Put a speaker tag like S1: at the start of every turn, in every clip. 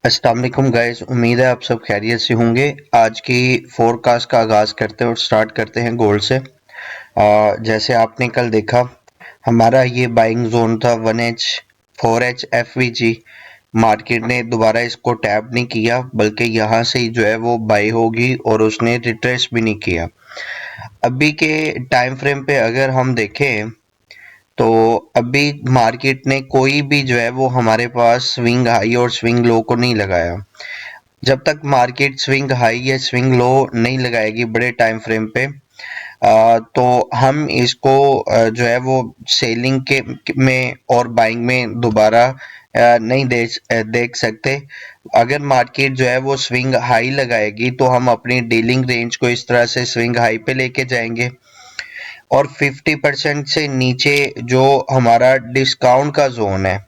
S1: अस्सलाम वालेकुम गाइस, उम्मीद है आप सब खैरियत से होंगे। आज की फोरकास्ट का आगाज़ करते हैं और स्टार्ट करते हैं गोल्ड से। जैसे आपने कल देखा, हमारा ये बाइंग जोन था 1H 4H FVG। मार्केट ने दोबारा इसको टैप नहीं किया, बल्कि यहाँ से ही जो है वो बाई होगी और उसने रिट्रेस भी नहीं किया। अभी के टाइम फ्रेम पे अगर हम देखें तो अभी मार्केट ने कोई भी जो है वो हमारे पास स्विंग हाई और स्विंग लो को नहीं लगाया। जब तक मार्केट स्विंग हाई या स्विंग लो नहीं लगाएगी बड़े टाइम फ्रेम पे, तो हम इसको जो है वो सेलिंग के में और बाइंग में दोबारा नहीं देख सकते। अगर मार्केट जो है वो स्विंग हाई लगाएगी तो हम अपनी डीलिंग रेंज को इस तरह से स्विंग हाई पे लेके जाएंगे और 50% से नीचे जो हमारा डिस्काउंट का जोन है,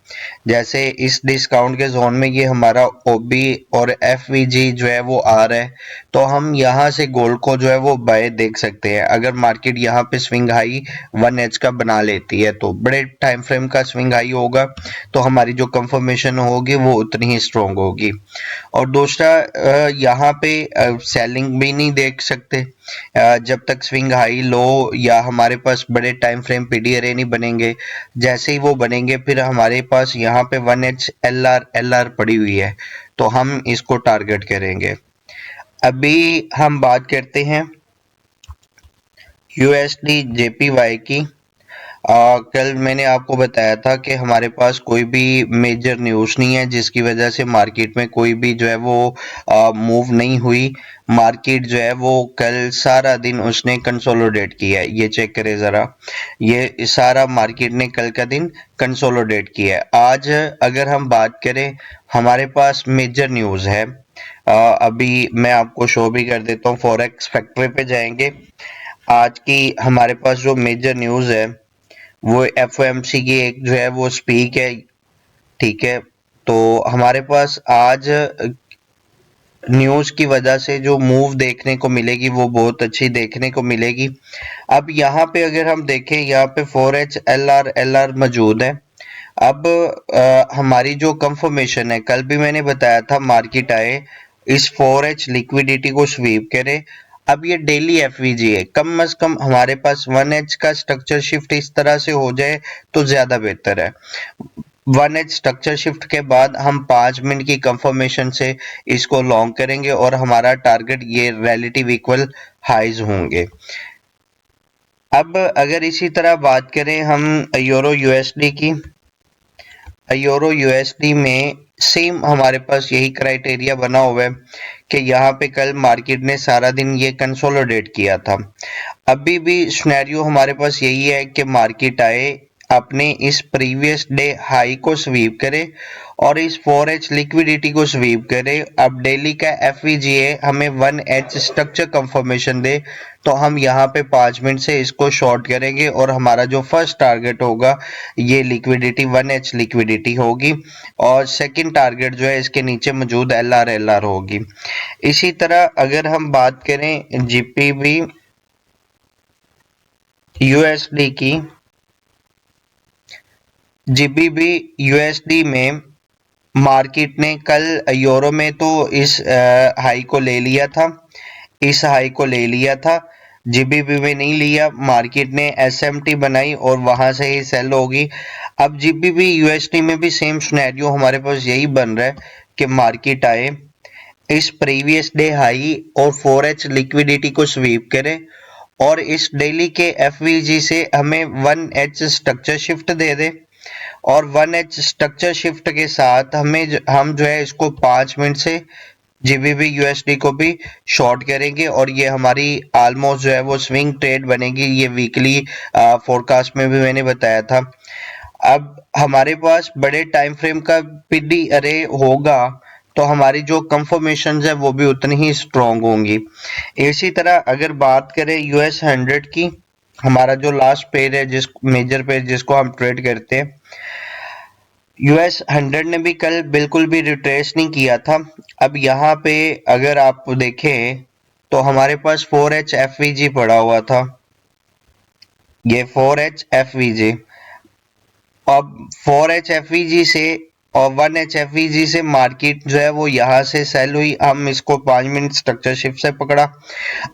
S1: जैसे इस डिस्काउंट के जोन में ये हमारा ओबी और एफवीजी जो है वो आ रहा है, तो हम यहाँ से गोल्ड को जो है वो बाय देख सकते हैं। अगर मार्केट यहाँ पे स्विंग हाई 1H का बना लेती है तो बड़े टाइम फ्रेम का स्विंग हाई होगा, तो हमारी जो कंफर्मेशन होगी वो उतनी ही स्ट्रॉन्ग होगी। और दूसरा, यहाँ पे सेलिंग भी नहीं देख सकते जब तक स्विंग हाई लो या हमारे पास बड़े टाइम फ्रेम पीडी अरे नहीं बनेंगे। जैसे ही वो बनेंगे फिर हमारे पास यहाँ पे 1H एलआर पड़ी हुई है, तो हम इसको टारगेट करेंगे। अभी हम बात करते हैं यूएसडी जेपीवाई की। कल मैंने आपको बताया था कि हमारे पास कोई भी मेजर न्यूज़ नहीं है, जिसकी वजह से मार्केट में कोई भी जो है वो मूव नहीं हुई। मार्केट जो है वो कल सारा दिन उसने कंसोलिडेट किया है। ये चेक करें ज़रा, ये सारा मार्केट ने कल का दिन कंसोलिडेट किया है। आज अगर हम बात करें, हमारे पास मेजर न्यूज़ है। अभी मैं आपको शो भी कर देता हूँ, फॉरेक्स फैक्ट्री पे जाएंगे। आज की हमारे पास जो मेजर न्यूज़ है वो एफओएमसी की एक जो है वो स्पीक है, ठीक है। तो हमारे पास आज न्यूज़ की वजह से जो मूव देखने को मिलेगी वो बहुत अच्छी देखने को मिलेगी। अब यहाँ पे अगर हम देखें, यहाँ पे 4H एलआर मौजूद है। अब हमारी जो कंफर्मेशन है, कल भी मैंने बताया था मार्केट आए इस 4H लिक्विडिटी को स्वीप करे। अब ये डेली एफवीजी है, कम से कम हमारे पास 1H का स्ट्रक्चर शिफ्ट इस तरह से हो जाए तो ज्यादा बेहतर है। 1H स्ट्रक्चर शिफ्ट के बाद हम 5 मिनट की कंफर्मेशन से इसको लॉन्ग करेंगे और हमारा टारगेट ये रिलेटिव इक्वल हाइज होंगे। अब अगर इसी तरह बात करें हम यूरो यूएसडी की, यूरो यूएसडी में सेम हमारे पास यही क्राइटेरिया बना हुआ है कि यहाँ पे कल मार्केट ने सारा दिन ये कंसोलिडेट किया था। अभी भी सिनेरियो हमारे पास यही है कि मार्केट आए, अपने इस प्रीवियस डे हाई को स्वीप करे और इस 4H लिक्विडिटी को स्वीप करे। अब डेली का एफवीजीए हमें 1H स्ट्रक्चर कंफर्मेशन दे तो हम यहाँ पे 5 मिनट से इसको शॉर्ट करेंगे और हमारा जो फर्स्ट टारगेट होगा ये लिक्विडिटी 1H लिक्विडिटी होगी और सेकंड टारगेट जो है इसके नीचे मौजूद एलआर होगी। इसी तरह अगर हम बात करें जीपीबी यूएसडी की, जीबीबी यूएसडी में मार्केट ने कल यूरो में तो इस हाई को ले लिया था, इस हाई को ले लिया था। जीबीबी में नहीं लिया, मार्केट ने एसएमटी बनाई और वहां से ही सेल होगी। अब जीबीबी यूएसडी में भी सेम सिनेरियो हमारे पास यही बन रहा है कि मार्केट आए, इस प्रीवियस डे हाई और 4H लिक्विडिटी को स्वीप करे और इस डेली के एफवीजी से हमें 1H स्ट्रक्चर शिफ्ट दे दे और 1H स्ट्रक्चर शिफ्ट के साथ हम जो है इसको 5 मिनट से जीबीबी यूएसडी को भी शॉर्ट करेंगे और ये हमारी ऑलमोस्ट जो है वो स्विंग ट्रेड बनेगी। ये वीकली फोरकास्ट में भी मैंने बताया था। अब हमारे पास बड़े टाइम फ्रेम का पीडी अरे होगा तो हमारी जो कंफर्मेशन है वो भी उतनी ही स्ट्रॉन्ग होंगी। इसी तरह अगर बात करें यूएस 100 की, हमारा जो लास्ट पेयर है, जिस मेजर पेयर जिसको हम ट्रेड करते हैं, यूएस 100 ने भी कल बिल्कुल भी रिट्रेस नहीं किया था। अब यहाँ पे अगर आप देखें तो हमारे पास 4H एफवीजी पड़ा हुआ था, ये 4H एफवीजी। अब 4H एफवीजी से और 1 HFVG से मार्केट जो है वो यहाँ से सेल हुई, हम इसको 5 मिनट स्ट्रक्चर शिफ्ट से पकड़ा।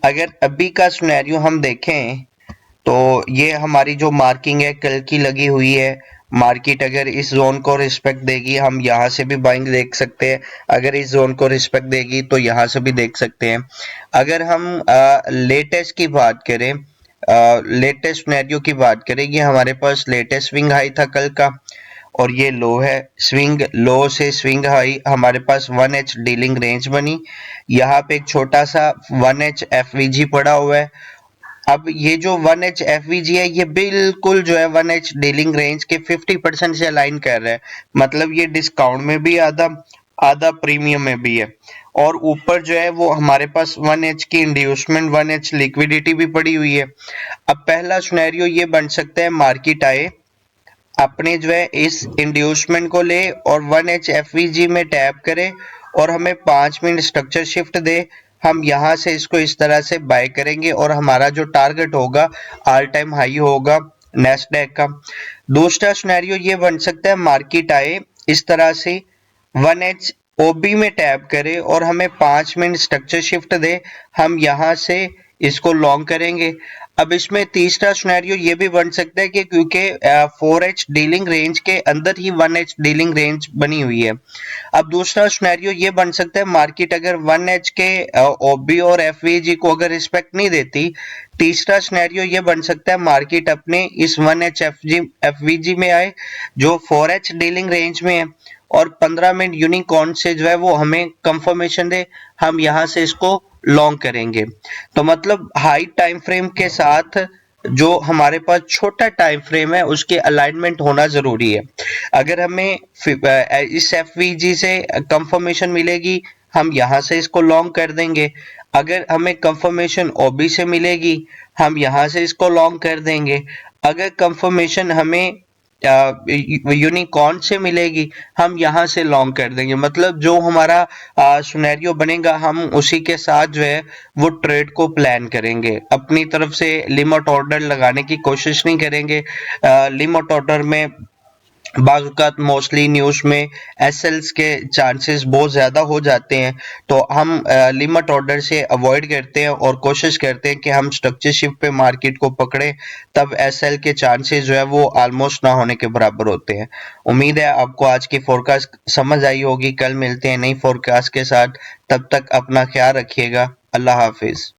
S1: अगर अभी का सिनेरियो हम देखें तो ये हमारी जो मार्किंग है कल की लगी हुई है। मार्केट अगर इस जोन को रिस्पेक्ट देगी हम यहाँ से भी बाइंग देख सकते हैं, अगर इस जोन को रिस्पेक्ट देगी तो यहाँ से भी देख सकते हैं। अगर हम लेटेस्ट की बात करें, लेटेस्ट सिनेरियो की बात करें, ये हमारे पास लेटेस्ट स्विंग हाई था कल का और ये लो है। स्विंग लो से स्विंग हाई हमारे पास 1H डीलिंग रेंज बनी। यहाँ पे एक छोटा सा 1H FVG पड़ा हुआ है। अब ये जो 1H FVG है ये बिल्कुल जो है 1H डीलिंग रेंज के 50% से अलाइन कर रहा है, मतलब ये डिस्काउंट में भी आधा आधा प्रीमियम में भी है। और ऊपर जो है वो हमारे पास 1H की इंड्यूसमेंट 1H लिक्विडिटी भी पड़ी हुई है। अब पहला सिनेरियो ये बन सकता है मार्केट आए अपने जो है इस इंड्यूसमेंट को ले और 1H FVG में टैप करे और हमें 5 मिनट स्ट्रक्चर शिफ्ट दे। हम यहाँ से इसको इस तरह से बाय करेंगे और हमारा जो टारगेट होगा ऑल टाइम हाई होगा नेस्डैक का। दूसरा सिनेरियो ये बन सकता है मार्केट आए इस तरह से 1H OB में टैप करे और हमें 5 मिनट स्ट्रक्चर शिफ्ट दे, हम यहाँ से इसको लॉन्ग करेंगे। अब इसमें तीसरा सिनेरियो ये भी बन सकता है कि क्योंकि 4H डीलिंग रेंज के अंदर ही 1H डीलिंग रेंज बनी हुई है। अब दूसरा सिनेरियो ये बन सकता है मार्केट अगर 1H के OB और FVG को अगर रिस्पेक्ट नहीं देती, तीसरा सिनेरियो ये बन सकता है मार्केट अपने इस 1H FVG में आए जो 4H डीलिंग रेंज में है और 15 मिनट यूनिकॉर्न से जो है वो हमें कंफर्मेशन दे, हम यहाँ से इसको लॉन्ग करेंगे। तो मतलब हाई टाइम फ्रेम के साथ जो हमारे पास छोटा टाइम फ्रेम है उसके अलाइनमेंट होना जरूरी है। अगर हमें इस FVG से कंफर्मेशन मिलेगी हम यहाँ से इसको लॉन्ग कर देंगे, अगर हमें कंफर्मेशन OB से मिलेगी हम यहाँ से इसको लॉन्ग कर देंगे, अगर कंफर्मेशन हमें यूनिकॉर्न से मिलेगी हम यहाँ से लॉन्ग कर देंगे। मतलब जो हमारा सिनेरियो बनेगा हम उसी के साथ जो है वो ट्रेड को प्लान करेंगे, अपनी तरफ से लिमिट ऑर्डर लगाने की कोशिश नहीं करेंगे। लिमिट ऑर्डर में बाज़ात मोस्टली न्यूज़ में एसएल्स के चांसेस बहुत ज़्यादा हो जाते हैं, तो हम लिमिट ऑर्डर से अवॉइड करते हैं और कोशिश करते हैं कि हम स्ट्रक्चर शिफ्ट पे मार्केट को पकड़े, तब एसएल के चांसेस जो है वो ऑलमोस्ट ना होने के बराबर होते हैं। उम्मीद है आपको आज की फोरकास्ट समझ आई होगी। कल मिलते हैं नई फोरकास्ट के साथ, तब तक अपना ख्याल रखिएगा। अल्लाह हाफिज।